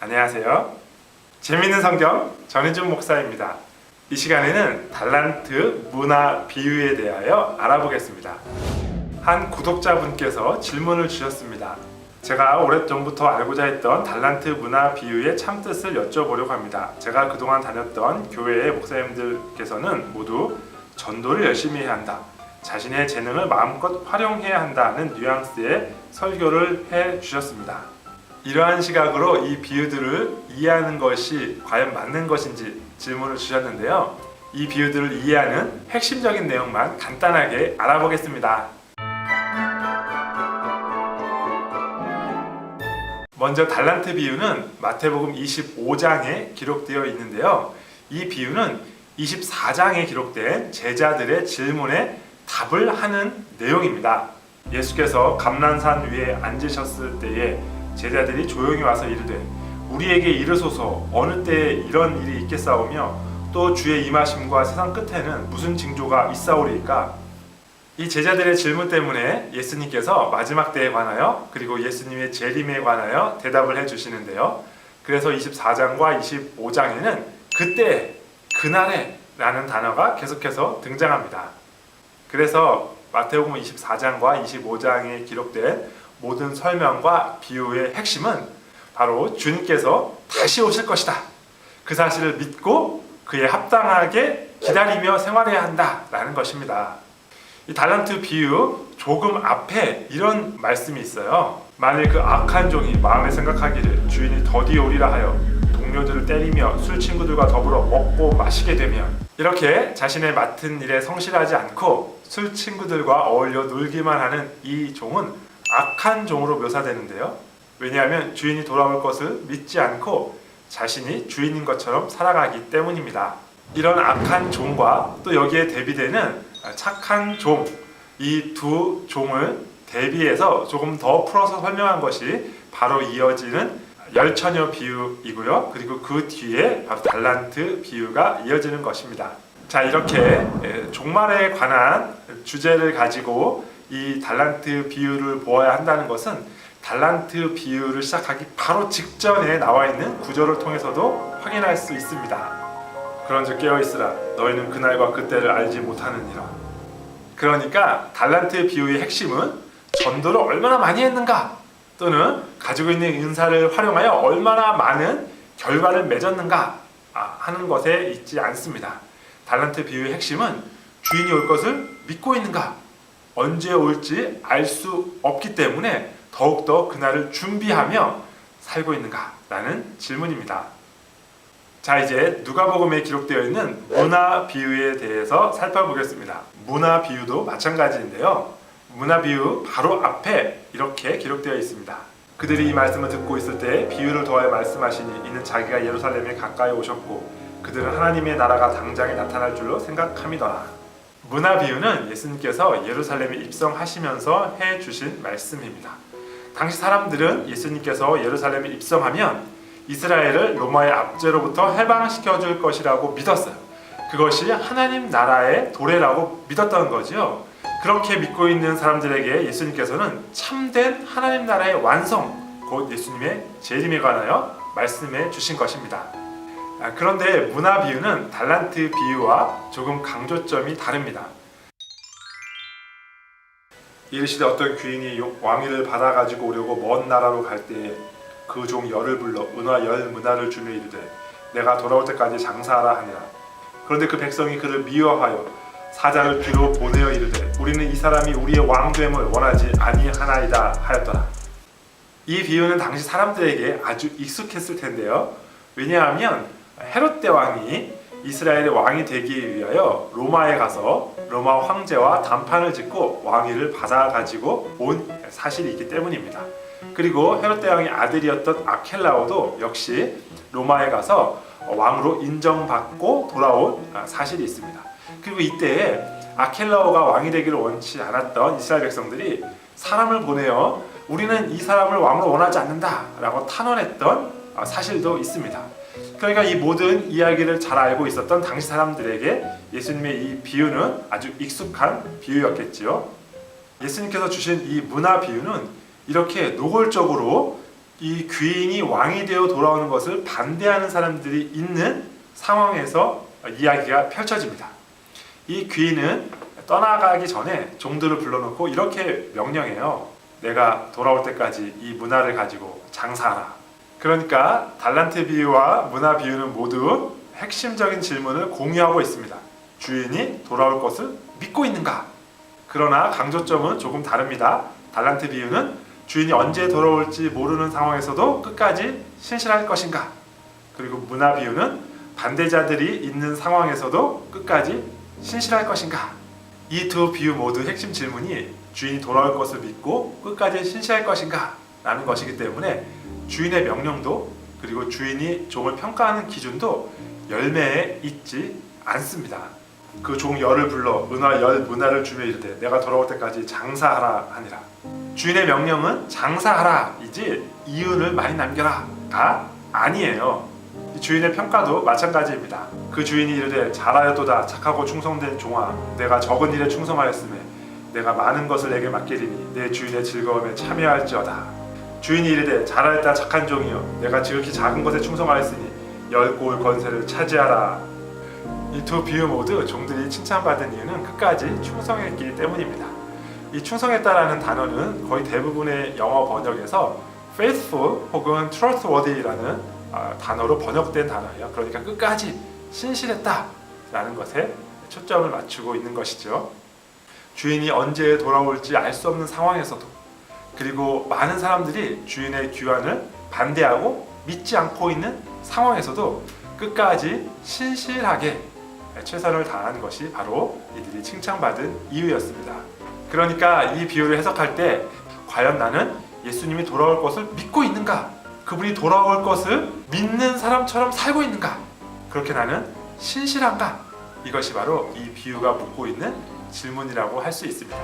안녕하세요. 재미있는 성경 전희준 목사입니다. 이 시간에는 달란트 문화 비유에 대하여 알아보겠습니다. 한 구독자분께서 질문을 주셨습니다. 제가 오랫전부터 알고자 했던 달란트 문화 비유의 참뜻을 여쭤보려고 합니다. 제가 그동안 다녔던 교회의 목사님들께서는 모두 전도를 열심히 해야 한다, 자신의 재능을 마음껏 활용해야 한다는 뉘앙스의 설교를 해 주셨습니다. 이러한 시각으로 이 비유들을 이해하는 것이 과연 맞는 것인지 질문을 주셨는데요. 이 비유들을 이해하는 핵심적인 내용만 간단하게 알아보겠습니다. 먼저 달란트 비유는 마태복음 25장에 기록되어 있는데요. 이 비유는 24장에 기록된 제자들의 질문에 답을 하는 내용입니다. 예수께서 감난산 위에 앉으셨을 때에 제자들이 조용히 와서 이르되 우리에게 이르소서 어느 때에 이런 일이 있겠사오며 또 주의 임하심과 세상 끝에는 무슨 징조가 있사오리이까? 이 제자들의 질문 때문에 예수님께서 마지막 때에 관하여 그리고 예수님의 재림에 관하여 대답을 해주시는데요. 그래서 24장과 25장에는 그때, 그날에 라는 단어가 계속해서 등장합니다. 그래서 마태복음 24장과 25장에 기록된 모든 설명과 비유의 핵심은 바로 주님께서 다시 오실 것이다, 그 사실을 믿고 그에 합당하게 기다리며 생활해야 한다라는 것입니다. 이 달란트 비유 조금 앞에 이런 말씀이 있어요. 만일 그 악한 종이 마음에 생각하기를 주인이 더디 오리라 하여 동료들을 때리며 술 친구들과 더불어 먹고 마시게 되면, 이렇게 자신의 맡은 일에 성실하지 않고 술 친구들과 어울려 놀기만 하는 이 종은 악한 종으로 묘사되는데요. 왜냐하면 주인이 돌아올 것을 믿지 않고 자신이 주인인 것처럼 살아가기 때문입니다. 이런 악한 종과 또 여기에 대비되는 착한 종, 이 두 종을 대비해서 조금 더 풀어서 설명한 것이 바로 이어지는 열처녀 비유이고요. 그리고 그 뒤에 바로 달란트 비유가 이어지는 것입니다. 자, 이렇게 종말에 관한 주제를 가지고 이 달란트 비유를 보아야 한다는 것은 달란트 비유를 시작하기 바로 직전에 나와 있는 구절을 통해서도 확인할 수 있습니다. 그런즉 깨어있으라, 너희는 그날과 그때를 알지 못하느니라. 그러니까 달란트 비유의 핵심은 전도를 얼마나 많이 했는가, 또는 가지고 있는 은사를 활용하여 얼마나 많은 결과를 맺었는가 하는 것에 있지 않습니다. 달란트 비유의 핵심은 주인이 올 것을 믿고 있는가, 언제 올지 알 수 없기 때문에 더욱더 그날을 준비하며 살고 있는가 라는 질문입니다. 자, 이제 누가복음에 기록되어 있는 문화 비유에 대해서 살펴보겠습니다. 문화 비유도 마찬가지인데요. 문화 비유 바로 앞에 이렇게 기록되어 있습니다. 그들이 이 말씀을 듣고 있을 때 비유를 더하여 말씀하시니 이는 자기가 예루살렘에 가까이 오셨고 그들은 하나님의 나라가 당장에 나타날 줄로 생각함이더라. 문화 비유는 예수님께서 예루살렘에 입성하시면서 해주신 말씀입니다. 당시 사람들은 예수님께서 예루살렘에 입성하면 이스라엘을 로마의 압제로부터 해방시켜 줄 것이라고 믿었어요. 그것이 하나님 나라의 도래라고 믿었던 거지요. 그렇게 믿고 있는 사람들에게 예수님께서는 참된 하나님 나라의 완성, 곧 예수님의 재림에 관하여 말씀해 주신 것입니다. 그런데 문화 비유는 달란트 비유와 조금 강조점이 다릅니다. 이르시되 어떤 귀인이 왕위를 받아 가지고 오려고 먼 나라로 갈 때에 그 종 열을 불러 은화 10문화를 주며 이르되 내가 돌아올 때까지 장사하라 하니라. 그런데 그 백성이 그를 미워하여 사자를 뒤로 보내어 이르되 우리는 이 사람이 우리의 왕됨을 원하지 아니하나이다 하였더라. 이 비유는 당시 사람들에게 아주 익숙했을 텐데요. 왜냐하면 헤롯 대왕이 이스라엘의 왕이 되기 위하여 로마에 가서 로마 황제와 담판을 짓고 왕위를 받아 가지고 온 사실이 있기 때문입니다. 그리고 헤롯 대왕의 아들이었던 아켈라오도 역시 로마에 가서 왕으로 인정받고 돌아온 사실이 있습니다. 그리고 이때에 아켈라오가 왕이 되기를 원치 않았던 이스라엘 백성들이 사람을 보내어 우리는 이 사람을 왕으로 원하지 않는다 라고 탄원했던 사실도 있습니다. 그러니까 이 모든 이야기를 잘 알고 있었던 당시 사람들에게 예수님의 이 비유는 아주 익숙한 비유였겠지요. 예수님께서 주신 이 문화 비유는 이렇게 노골적으로 이 귀인이 왕이 되어 돌아오는 것을 반대하는 사람들이 있는 상황에서 이야기가 펼쳐집니다. 이 귀인은 떠나가기 전에 종들을 불러놓고 이렇게 명령해요. 내가 돌아올 때까지 이 문화를 가지고 장사하라. 그러니까 달란트 비유와 문화 비유는 모두 핵심적인 질문을 공유하고 있습니다. 주인이 돌아올 것을 믿고 있는가? 그러나 강조점은 조금 다릅니다. 달란트 비유는 주인이 언제 돌아올지 모르는 상황에서도 끝까지 신실할 것인가? 그리고 문화 비유는 반대자들이 있는 상황에서도 끝까지 신실할 것인가? 이 두 비유 모두 핵심 질문이 주인이 돌아올 것을 믿고 끝까지 신실할 것인가? 라는 것이기 때문에 주인의 명령도 그리고 주인이 종을 평가하는 기준도 열매에 있지 않습니다. 그 종 열을 불러 은화 열 문화를 주며 이르되 내가 돌아올 때까지 장사하라 하니라. 주인의 명령은 장사하라 이지 이윤을 많이 남겨라가 아니에요. 주인의 평가도 마찬가지입니다. 그 주인이 이르되 잘하였도다 착하고 충성된 종아 내가 적은 일에 충성하였으며 내가 많은 것을 내게 맡기리니 내 주인의 즐거움에 참여할지어다. 주인이 이르되 잘하였다 착한 종이여 내가 지극히 작은 것에 충성하였으니 10골 권세를 차지하라. 이 두 비유 모두 종들이 칭찬받은 이유는 끝까지 충성했기 때문입니다. 이 충성했다라는 단어는 거의 대부분의 영어 번역에서 faithful 혹은 trustworthy라는 단어로 번역된 단어예요. 그러니까 끝까지 신실했다라는 것에 초점을 맞추고 있는 것이죠. 주인이 언제 돌아올지 알 수 없는 상황에서도 그리고 많은 사람들이 주인의 귀환을 반대하고 믿지 않고 있는 상황에서도 끝까지 신실하게 최선을 다한 것이 바로 이들이 칭찬받은 이유였습니다. 그러니까 이 비유를 해석할 때 과연 나는 예수님이 돌아올 것을 믿고 있는가? 그분이 돌아올 것을 믿는 사람처럼 살고 있는가? 그렇게 나는 신실한가? 이것이 바로 이 비유가 묻고 있는 질문이라고 할 수 있습니다.